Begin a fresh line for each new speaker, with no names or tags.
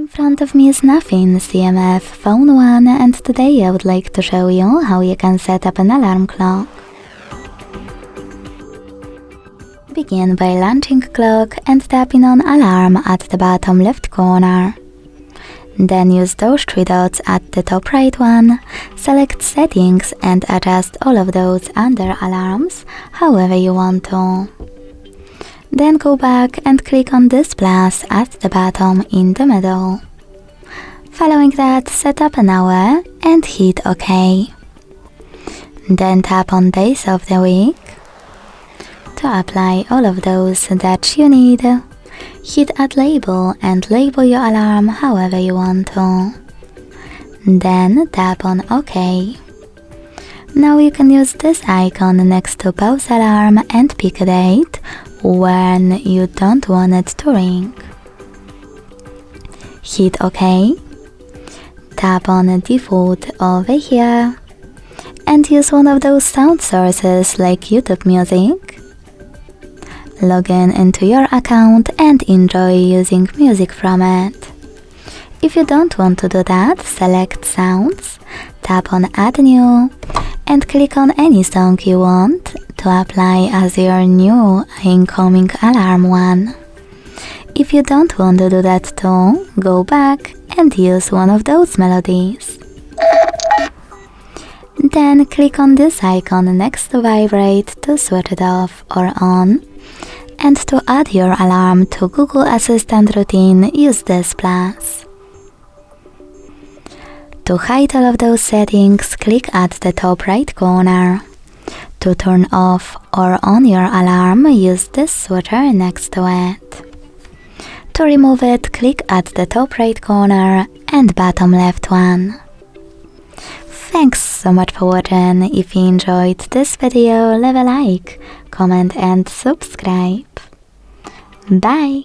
In front of me is Nothing CMF Phone 1, and today I would like to show you how you can set up an alarm clock. Begin by launching clock and tapping on alarm at the bottom left corner. Then use those three dots at the top right one, select settings and adjust all of those under alarms however you want to. Then go back and click on this plus at the bottom in the middle. Following that, set up an hour and hit OK. Then tap on days of the week. To apply all of those that you need, hit add label and label your alarm however you want to. Then tap on OK. Now you can use this icon next to pause alarm and pick a date when you don't want it to ring. Hit OK. Tap on default over here and use one of those sound sources like YouTube Music. Log in into your account and enjoy using music from it. If you don't want to do that, select Sounds, tap on Add New and click on any song you want to apply as your new incoming alarm one. If you don't want to do that too, go back and use one of those melodies. Then click on this icon next to vibrate to switch it off or on. And to add your alarm to Google Assistant routine, use this plus. To hide all of those settings, click at the top right corner. To turn off or on your alarm, use this switcher next to it. To remove it, click at the top right corner and bottom left one. Thanks so much for watching. If you enjoyed this video, leave a like, comment and subscribe. Bye!